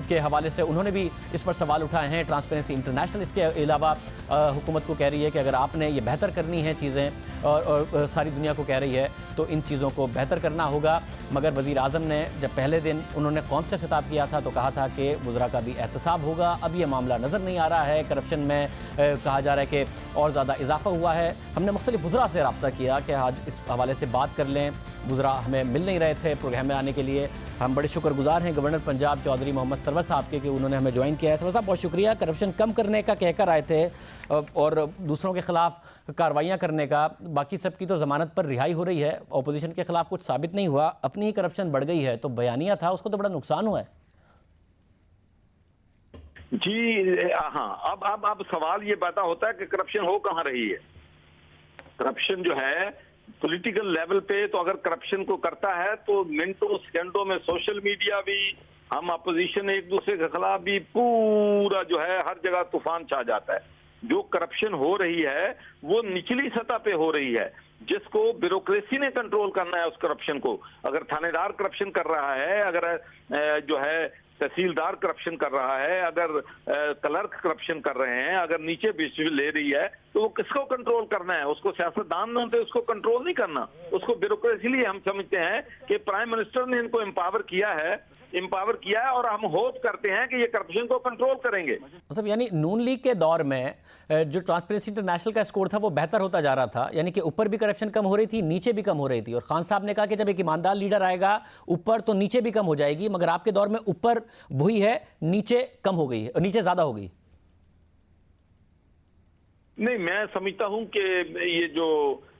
के हवाले से उन्होंने भी इस पर सवाल उठाए हैं। ट्रांसपेरेंसी इंटरनेशनल इसके अलावा हुकूमत को कह रही है कि अगर आपने ये बेहतर करनी है चीज़ें और सारी दुनिया को कह रही है तो इन चीज़ों को बेहतर करना होगा। मगर वज़ीर आज़म ने जब पहले दिन उन्होंने कौम से खिताब किया था तो कहा था कि वज़रा का भी एहतसाब होगा। अब ये मामला नज़र नहीं आ रहा है। करप्शन में कहा जा रहा है कि और ज़्यादा इजाफा हुआ है। हमने मुख्तलिफ वज़रा से रब्ता किया कि आज इस हवाले से बात कर लें। वज़रा हमें मिल नहीं रहे थे प्रोग्राम में आने के लिए। हम बड़े शुक्रगुजार हैं गवर्नर पंजाब चौधरी मोहम्मद सरवर साहब के कि उन्होंने हमें ज्वाइन किया है। सरवर साहब बहुत शुक्रिया। करप्शन कम करने का कहकर आए थे और दूसरों के खिलाफ कार्रवाइयाँ करने का। बाकी सबकी तो ज़मानत पर रिहाई हो रही है, अपोजिशन के खिलाफ कुछ साबित नहीं हुआ, अपनी ही करप्शन बढ़ गई है। तो बयानिया था, उसको तो बड़ा नुकसान हुआ है। जी हाँ, अब सवाल ये पैदा होता है कि करप्शन हो कहाँ रही है। करप्शन जो है पॉलिटिकल लेवल पे, तो अगर करप्शन को करता है तो मिनटों सेकंडों में सोशल मीडिया भी, हम अपोजिशन एक दूसरे के खिलाफ भी, पूरा जो है हर जगह तूफान छा जाता है। जो करप्शन हो रही है वो निचली सतह पे हो रही है, जिसको ब्यूरोक्रेसी ने कंट्रोल करना है उस करप्शन को। अगर थानेदार करप्शन कर रहा है, अगर जो है तहसीलदार करप्शन कर रहा है, अगर क्लर्क करप्शन कर रहे हैं, अगर नीचे बिजली ले रही है, तो वो किसको कंट्रोल करना है? उसको सियासतदान ने होते उसको कंट्रोल नहीं करना, उसको ब्यूरोक्रेसी। लिए हम समझते हैं कि प्राइम मिनिस्टर ने इनको एम्पावर किया है और हम होप करते हैं कि ये करप्शन को कंट्रोल करेंगे। मतलब यानी नून लीग के दौर में जो ट्रांसपेरेंसी इंटरनेशनल का स्कोर था वो बेहतर होता जा रहा था, यानी कि ऊपर भी करप्शन कम हो रही थी, नीचे भी कम हो रही थी। और खान साहब ने कहा कि जब एक ईमानदार लीडर आएगा ऊपर तो नीचे भी कम हो जाएगी। मगर आपके दौर में ऊपर वही है, नीचे कम हो गई है, नीचे ज्यादा हो गई। नहीं, मैं समझता हूं कि ये जो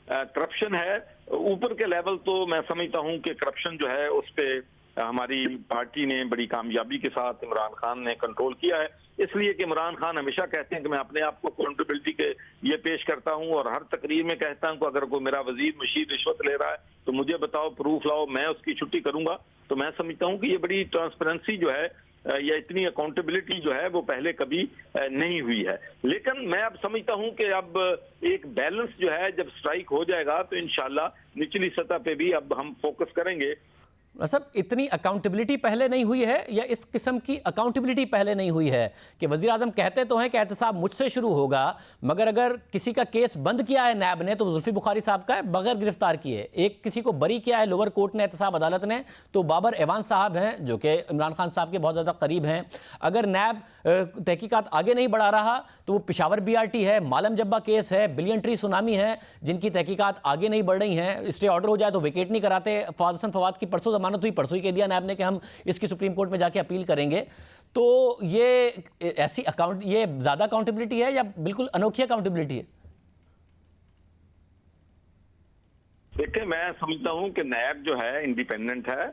करप्शन है ऊपर के लेवल, तो मैं समझता हूं कि करप्शन जो है उस पे हमारी पार्टी ने बड़ी कामयाबी के साथ इमरान खान ने कंट्रोल किया है। इसलिए कि इमरान खान हमेशा कहते हैं कि मैं अपने आप को अकाउंटेबिलिटी के ये पेश करता हूं और हर तकरीर में कहता हूं कि अगर कोई मेरा वजीर मुशीर रिश्वत ले रहा है तो मुझे बताओ, प्रूफ लाओ, मैं उसकी छुट्टी करूंगा। तो मैं समझता हूं कि ये बड़ी ट्रांसपेरेंसी जो है या इतनी अकाउंटेबिलिटी जो है वो पहले कभी नहीं हुई है। लेकिन मैं अब समझता हूं कि अब एक बैलेंस जो है जब स्ट्राइक हो जाएगा तो इंशाल्लाह निचली सतह पे भी अब हम फोकस करेंगे। सब इतनी अकाउंटेबिलिटी पहले नहीं हुई है या इस किस्म की अकाउंटेबिलिटी पहले नहीं हुई है कि वज़ीर आज़म कहते तो हैं कि एहतसाब मुझसे शुरू होगा, मगर अगर किसी का केस बंद किया है नैब ने तो जुल्फी बुखारी साहब का है बगैर गिरफ्तार किए। एक किसी को बरी किया है लोअर कोर्ट ने, एहतसाब अदालत ने, तो बाबर एवान साहब हैं जो कि इमरान खान साहब के बहुत ज़्यादा करीब हैं। अगर नैब तहकीकात आगे नहीं बढ़ा रहा तो वो पेशावर BRT है, मालम जब्बा केस है, बिलियन ट्री सुनामी है, जिनकी तहकीकात आगे नहीं बढ़ रही हैं। स्टे ऑर्डर हो जाए तो वेकेट नहीं कराते। फवाद हसन फवाद की परसों जमानत हुई, परसों ही कह दिया नैब ने कि हम इसकी सुप्रीम कोर्ट में जाके अपील करेंगे। तो ये ऐसी ये ज्यादा अकाउंटेबिलिटी है या बिल्कुल अनोखी अकाउंटेबिलिटी है? देखिए, मैं समझता हूं कि नैब जो है इंडिपेंडेंट है,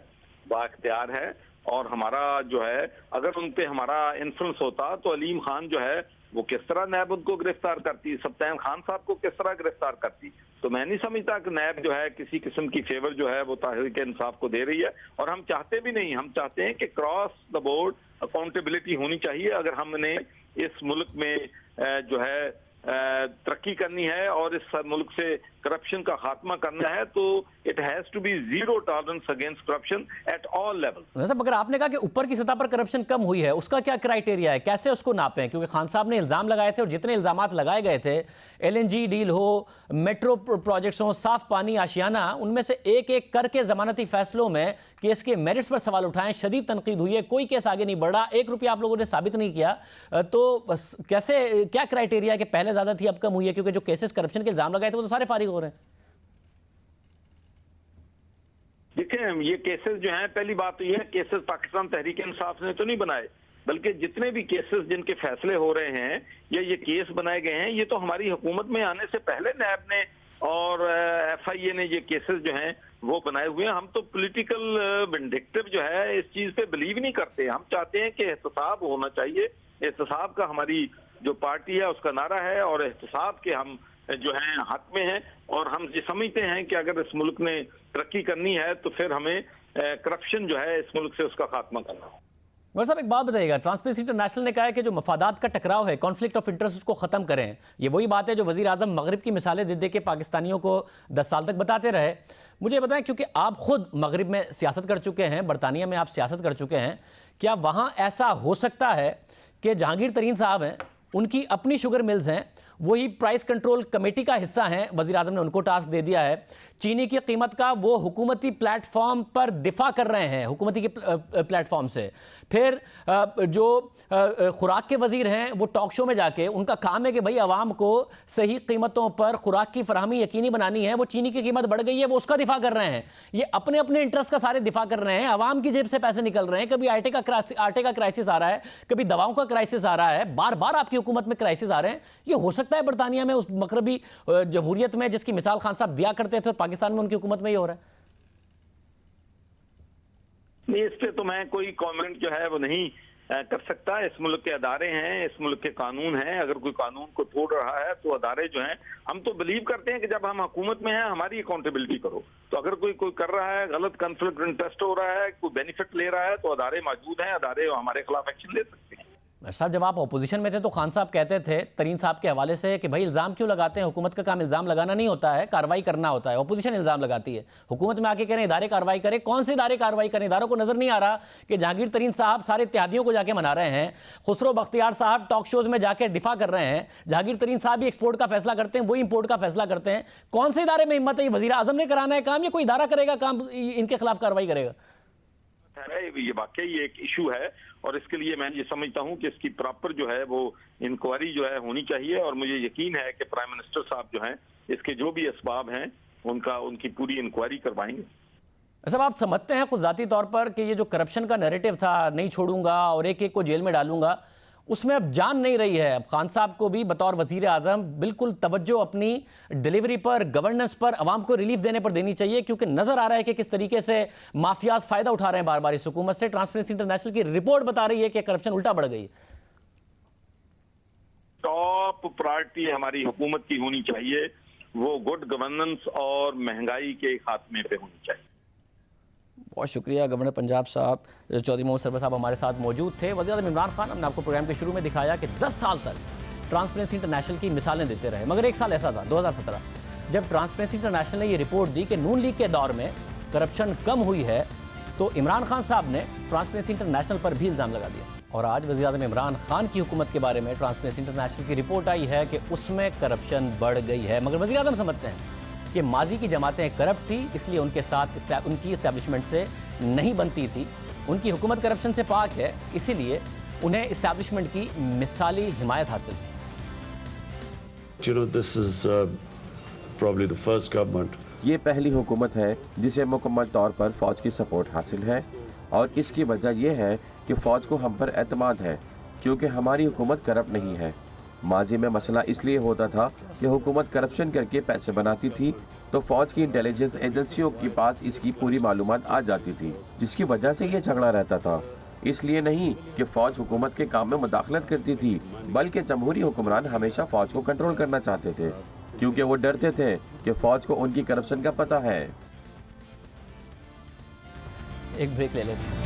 बाख्तियार है, और हमारा जो है अगर उन पे हमारा इन्फ्लुएंस होता तो अलीम खान जो है वो किस तरह नैब उनको गिरफ्तार करती, सब्तान खान साहब को किस तरह गिरफ्तार करती। तो मैं नहीं समझता कि नैब जो है किसी किस्म की फेवर जो है वो तहरीक इंसाफ को दे रही है, और हम चाहते भी नहीं। हम चाहते हैं कि क्रॉस द बोर्ड अकाउंटेबिलिटी होनी चाहिए। अगर हमने इस मुल्क में जो है तरक्की करनी है और इस मुल्क से करप्शन का खात्मा करना है, तो it has to be zero tolerance against corruption at all level. साहब, अगर आपने कहा कि ऊपर की सतह पर करप्शन कम हुई है, उसका क्या क्राइटेरिया है, कैसे उसको नापें? क्योंकि खान साहब ने इल्जाम लगाए थे और जितने इल्जामात लगाए गए थे, LNG डील हो, मेट्रो प्रोजेक्ट्स हो, साफ पानी, आशियाना, उनमें से एक एक करके जमानती फैसलों में केस के मेरिट्स पर सवाल उठाएं, शदीद तनकीद हुई है, कोई केस आगे नहीं बढ़ रहा, 1 रुपया आप लोगों ने साबित नहीं किया। तो कैसे, क्या क्राइटेरिया है कि पहले ज्यादा थी अब कम हुई है? क्योंकि जो केसेस करप्शन के इल्जाम लगाए थे वो तो सारे फारिग हो रहे हैं। देखिए, ये केसेस जो हैं, पहली बात तो ये है, केसेस पाकिस्तान तहरीक इंसाफ ने तो नहीं बनाए, बल्कि जितने भी केसेस जिनके फैसले हो रहे हैं या ये केस बनाए गए हैं, ये तो हमारी हुकूमत में आने से पहले नैब ने और FIA ने ये केसेस जो हैं वो बनाए हुए हैं। हम तो पॉलिटिकल विंडिक्टिव जो है इस चीज पे बिलीव नहीं करते। हम चाहते हैं कि एहतसाब होना चाहिए। एहतसाब का हमारी जो पार्टी है उसका नारा है, और एहतसाब के हम जो हैं हक में हैं, और हम ये समझते हैं कि अगर इस मुल्क ने तरक्की करनी है तो फिर हमें करप्शन जो है इस मुल्क से उसका खात्मा करना हो। गौर साहब, एक बात बताइएगा, ट्रांसपेरेंसी इंटरनेशनल ने कहा है कि जो मफादात का टकराव है, कॉन्फ्लिक्ट ऑफ इंटरेस्ट, उसको खत्म करें। ये वही बात है जो वजीर आजम मगरिब की मिसालें दे दे के पाकिस्तानियों को 10 साल तक बताते रहे। मुझे बताएं, क्योंकि आप खुद मगरिब में सियासत कर चुके हैं, बरतानिया में आप सियासत कर चुके हैं, क्या वहाँ ऐसा हो सकता है कि जहांगीर तरीन साहब हैं, उनकी अपनी शुगर मिल्स हैं, वही प्राइस कंट्रोल कमेटी का हिस्सा हैं, वज़ीर आज़म ने उनको टास्क दे दिया है, चीनी की कीमत का वो हुकूमती प्लेटफॉर्म पर दिफा कर रहे हैं, हुकूमती के प्लेटफॉर्म से। फिर जो खुराक के वज़ीर हैं वो टॉक शो में जाके उनका काम है कि भाई आवाम को सही कीमतों पर खुराक की फराहमी यकीनी बनानी है। वो चीनी की कीमत बढ़ गई है, वो उसका दिफा कर रहे हैं। ये अपने अपने इंटरेस्ट का सारे दिफा कर रहे हैं, आवाम की जेब से पैसे निकल रहे हैं। कभी आटे का क्राइसिस आ रहा है, कभी दवाओं का क्राइसिस आ रहा है, बार बार आपकी हुकूमत में क्राइसिस आ रहे हैं। ये हो सकता है बरतानिया में, उस मगरबी जमहूरियत में जिसकी मिसाल खान साहब दिया करते थे, और पाकिस्तान में उनकी हुकूमत में ये हो रहा है? नहीं, इस पे तो मैं कोई कमेंट जो है वो नहीं कर सकता। इस मुल्क के अदारे हैं, इस मुल्क के कानून हैं। अगर कोई कानून को तोड़ रहा है तो अदारे जो हैं, हम तो बिलीव करते हैं कि जब हम हुकूमत में हैं हमारी अकाउंटेबिलिटी करो। तो अगर कोई कर रहा है, गलत कॉन्फ्लिक्ट इंटरेस्ट हो रहा है, कोई बेनिफिट ले रहा है, तो अदारे मौजूद हैं, अदारे हमारे खिलाफ एक्शन ले सकते हैं। साहब, जब आप अपोजिशन में थे तो खान साहब कहते थे तरीन साहब के हवाले से कि भाई इल्ज़ाम क्यों लगाते हैं, हुकूमत का काम इल्ज़ाम लगाना नहीं होता है, कार्रवाई करना होता है। अपोजिशन इल्ज़ाम लगाती है, हुकूमत में आके कह रहे हैं इदारे कार्रवाई करें। कौन से इदारे कार्रवाई करें? इदारों को नजर नहीं आ रहा कि जहांगीर तरीन साहब सारे इत्तेहादियों को जाके मना रहे हैं, खुसरो बख्तियार साहब टॉक शोज में जाके दिफा कर रहे हैं, जहांगीर तरीन साहब भी एक्सपोर्ट का फैसला करते हैं, वही इंपोर्ट का फैसला करते हैं। कौन से इदारे में हिम्मत है? वजीर आजम ने कराना है काम, या कोई इदारा करेगा काम, इनके खिलाफ कार्रवाई करेगा? ये वाकई एक इशू है, और इसके लिए मैं ये समझता हूं कि इसकी प्रॉपर जो है वो इंक्वायरी जो है होनी चाहिए, और मुझे यकीन है कि प्राइम मिनिस्टर साहब जो हैं इसके जो भी असबाब हैं उनकी पूरी इंक्वायरी करवाएंगे। साहब, आप समझते हैं खुद ज़ाती तौर पर कि ये जो करप्शन का नैरेटिव था, नहीं छोड़ूंगा और एक एक को जेल में डालूंगा, उसमें अब जान नहीं रही है? अब खान साहब को भी बतौर वजीर आजम बिल्कुल तवज्जो अपनी डिलीवरी पर, गवर्नेंस पर, आवाम को रिलीफ देने पर देनी चाहिए, क्योंकि नजर आ रहा है कि किस तरीके से माफियाज फायदा उठा रहे हैं बार बार इस हुकूमत से। ट्रांसपेरेंसी इंटरनेशनल की रिपोर्ट बता रही है कि करप्शन उल्टा बढ़ गई है। टॉप प्रायोरिटी हमारी हुकूमत की होनी चाहिए, वो गुड गवर्नेंस और महंगाई के खात्मे पे होनी चाहिए। बहुत शुक्रिया गवर्नर पंजाब साहब चौधरी मोहम्मद सरवर साहब हमारे साथ मौजूद थे। वज़ीर आज़म इमरान खान, हमने आपको प्रोग्राम के शुरू में दिखाया कि 10 साल तक ट्रांसपेरेंसी इंटरनेशनल की मिसालें देते रहे, मगर एक साल ऐसा था 2017 जब ट्रांसपेरेंसी इंटरनेशनल ने ये रिपोर्ट दी कि नून लीग के दौर में करप्शन कम हुई है, तो इमरान खान साहब ने ट्रांसपेरेंसी इंटरनेशनल पर भी इल्ज़ाम लगा दिया। और आज वज़ीर आज़म इमरान खान की हुकूमत के बारे में ट्रांसपेरेंसी इंटरनेशनल की रिपोर्ट आई है कि उसमें करप्शन बढ़ गई है। मगर वज़ीर आज़म समझते हैं कि माजी की जमातें करप्ट थी, इसलिए उनके साथ उनकी इस्टेब्लिशमेंट से नहीं बनती थी। उनकी हुकूमत करप्शन से पाक है, इसीलिए उन्हें इस्टेब्लिशमेंट की मिसाली हिमायत हासिल है। You know, this is probably the first government. ये पहली हुकूमत है जिसे मुकम्मल तौर पर फ़ौज की सपोर्ट हासिल है, और इसकी वजह यह है कि फ़ौज को हम पर एतमाद है, क्योंकि हमारी हुकूमत करप्ट नहीं है। माजी में मसला इसलिए होता था कि हुकूमत करप्शन करके पैसे बनाती थी, तो फ़ौज की इंटेलिजेंस एजेंसियों के पास इसकी पूरी मालूमात आ जाती थी, जिसकी वजह से ये झगड़ा रहता था। इसलिए नहीं कि फौज हुकूमत के काम में मुदाखलत करती थी, बल्कि जमहूरी हुक्मरान हमेशा फौज को कंट्रोल करना चाहते थे, क्योंकि वो डरते थे कि फौज को उनकी करप्शन का पता है। एक ब्रेक ले लेते हैं।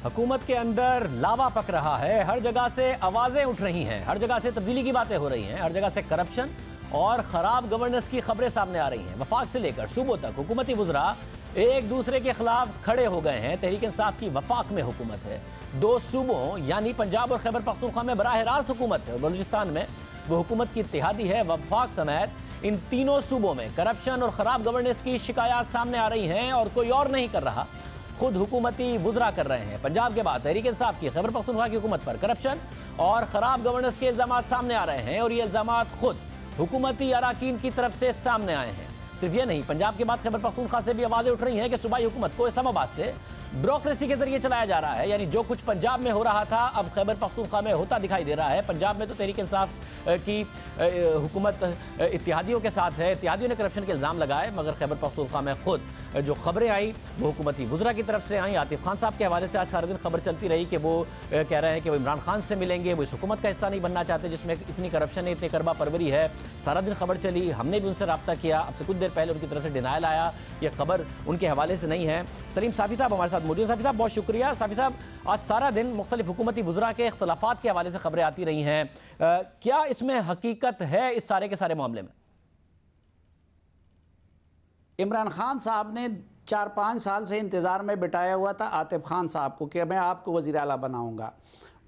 हुकूमत के अंदर लावा पक रहा है, हर जगह से आवाजें उठ रही हैं, हर जगह से तब्दीली की बातें हो रही हैं, हर जगह से करप्शन और खराब गवर्नेंस की खबरें सामने आ रही हैं। वफाक से लेकर सूबों तक हुकूमती वुज़रा एक दूसरे के खिलाफ खड़े हो गए हैं। तहरीक इंसाफ की वफाक में हुकूमत है, दो सूबों यानी पंजाब और खैबर पख्तूनख्वा में बराह रास्त हुकूमत है, और बलूचिस्तान में वो हुकूमत की इत्तेहादी है। वफाक समेत इन तीनों सूबों में करप्शन और खराब गवर्नेंस की शिकायत सामने आ रही हैं, और कोई और नहीं कर रहा, खुद हुकूमती वुज़रा कर रहे हैं। पंजाब के बाद तहरीक इंसाफ की खैबर पख्तूनख्वा की हुकूमत पर करप्शन और खराब गवर्नेंस के इल्ज़ाम सामने आ रहे हैं, और ये इल्ज़ाम खुद हुकूमती अराकीन की तरफ से सामने आए हैं। सिर्फ ये नहीं, पंजाब के बाद खैबर पख्तूनख्वा से भी आवाज़ें उठ रही हैं कि सूबाई हुकूमत को इस्लामाबाद से ब्यूरोक्रेसी के जरिए चलाया जा रहा है, यानी जो कुछ पंजाब में हो रहा था अब खैबर पख्तूनख्वा में होता दिखाई दे रहा है। पंजाब में तो तहरीक इंसाफ की हुकूमत इत्तेहादियों के साथ है, इत्तेहादियों ने करप्शन के इल्ज़ाम लगाए, मगर खैबर पख्तूनख्वा में खुद जो खबरें आई वो हुकूमती वुज़रा की तरफ से आई। आतिफ खान साहब के हवाले से आज सारा दिन खबर चलती रही कि वो कह रहे हैं कि वो इमरान खान से मिलेंगे, वो इस हुकूमत का हिस्सा नहीं बनना चाहते जिसमें इतनी करप्शन है, इतनी करबा परवरी है। सारा दिन खबर चली, हमने भी उनसे रब्ता किया, अब से कुछ देर पहले उनकी तरफ से डिनायल आया, ये खबर उनके हवाले से नहीं है। सलीम साफ़ी साहब हमारे साथ मौजूद हैं। साफ़ी साहब बहुत शुक्रिया। साफ़ी साहब, आज सारा दिन मुख्तलिफ हुकूमती वुज़रा के इख्तलाफात के हवाले से खबरें आती रही हैं, क्या इसमें हकीकत है इस सारे के सारे मामले में? इमरान खान साहब ने 4-5 साल से इंतज़ार में बिठाया हुआ था आतिफ खान साहब को कि मैं आपको वज़ीर आला बनाऊंगा।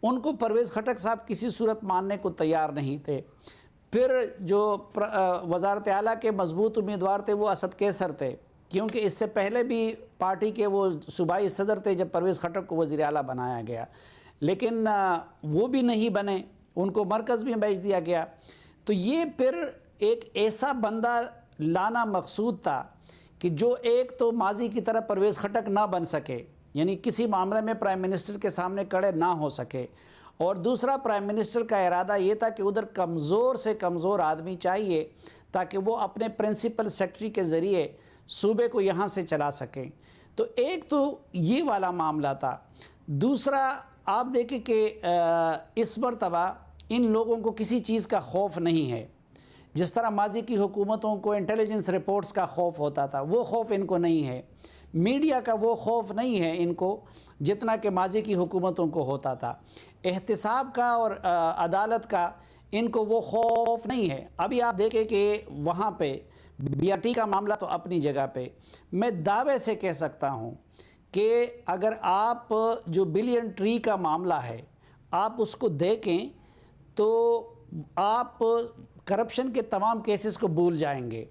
उनको परवेज़ खटक साहब किसी सूरत मानने को तैयार नहीं थे। फिर जो वज़ारत आला के मजबूत उम्मीदवार थे वो असद कैसर थे, क्योंकि इससे पहले भी पार्टी के वो सूबाई सदर थे जब परवेज़ खटक को वज़ीर आला बनाया गया, लेकिन वो भी नहीं बने, उनको मरकज़ में भेज दिया गया। तो ये फिर एक ऐसा बंदा लाना मकसूद था कि जो एक तो माजी की तरह परवेज़ खटक ना बन सके, यानी किसी मामले में प्राइम मिनिस्टर के सामने खड़े ना हो सके, और दूसरा प्राइम मिनिस्टर का इरादा ये था कि उधर कमज़ोर से कमज़ोर आदमी चाहिए ताकि वो अपने प्रिंसिपल सेक्रेटरी के ज़रिए सूबे को यहाँ से चला सकें। तो एक तो ये वाला मामला था। दूसरा आप देखें कि इस मरतबा इन लोगों को किसी चीज़ का खौफ नहीं है। जिस तरह माजी की हुकूमतों को इंटेलिजेंस रिपोर्ट्स का खौफ होता था, वो खौफ इनको नहीं है। मीडिया का वो खौफ नहीं है इनको जितना कि माजी की हुकूमतों को होता था। एहतिसाब का और अदालत का इनको वो खौफ नहीं है। अभी आप देखें कि वहाँ पे BRT का मामला तो अपनी जगह पे, मैं दावे से कह सकता हूँ कि अगर आप जो बिलियन ट्री का मामला है आप उसको देखें तो आप करप्शन के तमाम केसेस को भूल जाएंगे,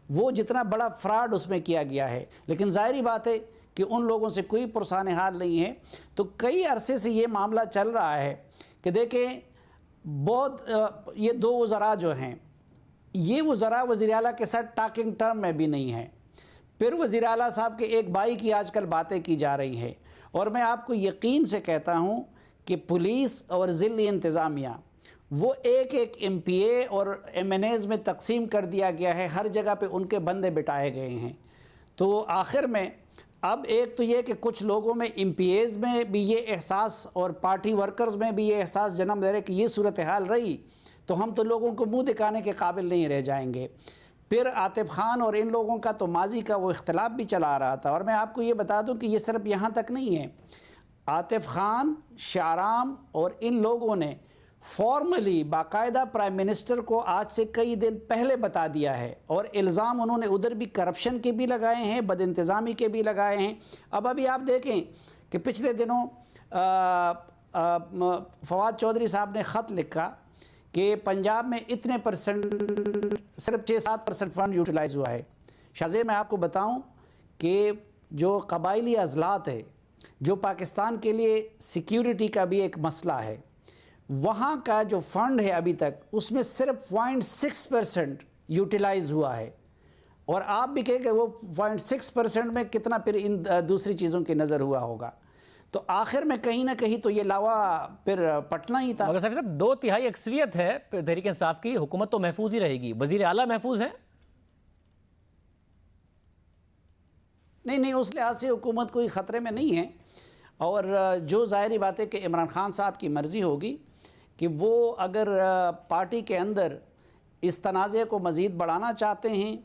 वो जितना बड़ा फ्रॉड उसमें किया गया है। लेकिन ज़ाहिरी बात है कि उन लोगों से कोई पुरसान हाल नहीं है। तो कई अरसे से ये मामला चल रहा है कि देखें बहुत ये दो वज़रा जो हैं, ये वज़रा वज़ीर आला के साथ टॉकिंग टर्म में भी नहीं है। फिर वज़ीर आला साहब के एक भाई की आजकल बातें की जा रही हैं, और मैं आपको यकीन से कहता हूँ कि पुलिस और ज़िली इंतज़ामिया वो एक एक MPA और MNAs में तकसीम कर दिया गया है, हर जगह पे उनके बंदे बिठाए गए हैं। तो आखिर में अब एक तो ये कि कुछ लोगों में MPAs में भी ये एहसास और पार्टी वर्कर्स में भी ये एहसास जन्म दे रहे कि ये सूरत हाल रही तो हम तो लोगों को मुंह दिखाने के काबिल नहीं रह जाएंगे। फिर आतिफ खान और इन लोगों का तो माजी का वो इख्तलाफ भी चला रहा था। और मैं आपको ये बता दूं कि ये सिर्फ यहाँ तक नहीं है, आतिफ खान, शाहराम और इन लोगों ने फॉर्मली बाकायदा प्राइम मिनिस्टर को आज से कई दिन पहले बता दिया है, और इल्ज़ाम उन्होंने उधर भी करप्शन के भी लगाए हैं, बदइंतज़ामी के भी लगाए हैं। अब अभी आप देखें कि पिछले दिनों फवाद चौधरी साहब ने ख़त लिखा कि पंजाब में इतने परसेंट, सिर्फ 6-7% फ़ंड यूटिलाइज़ हुआ है। शाहज़े मैं आपको बताऊं कि जो कबायली अज़लात है, जो पाकिस्तान के लिए सिक्योरिटी का भी एक मसला है, वहाँ का जो फ़ंड है अभी तक उसमें सिर्फ 0.6% यूटिलाइज़ हुआ है। और आप भी कहें कि वो 0.6% में कितना फिर इन दूसरी चीज़ों की नज़र हुआ होगा। तो आखिर में कहीं ना कहीं तो ये लावा फिर पटना ही था। मगर साहब 2/3 अक्सरियत है तहरीक इंसाफ की, हुकूमत तो महफूज ही रहेगी, वज़ीर आला महफूज है? नहीं, उस लिहाज से हुकूमत कोई ख़तरे में नहीं है। और जो ज़ाहिरी बात है कि इमरान खान साहब की मर्ज़ी होगी कि वो अगर पार्टी के अंदर इस तनाज़े को मज़ीद बढ़ाना चाहते हैं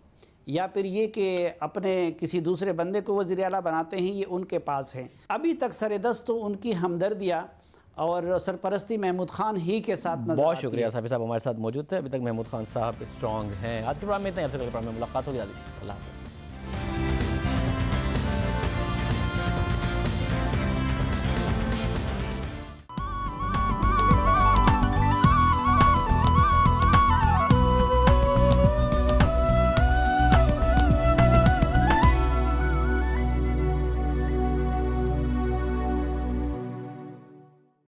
या फिर ये कि अपने किसी दूसरे बंदे को वज़ीर आला बनाते हैं, ये उनके पास हैं। अभी तक सरेदस्त तो उनकी हमदर्दियाँ और सरपरस्ती महमूद खान ही के साथ नजर बहुत शुक्रिया साफी साहब हमारे साथ मौजूद थे। अभी तक महमूद खान साहब स्ट्रॉन्ग हैं। आज के प्रोग्राम में इतना ही, आपसे अगले प्रोग्राम में मुलाकात होगी। अल्लाह हाफ़िज़।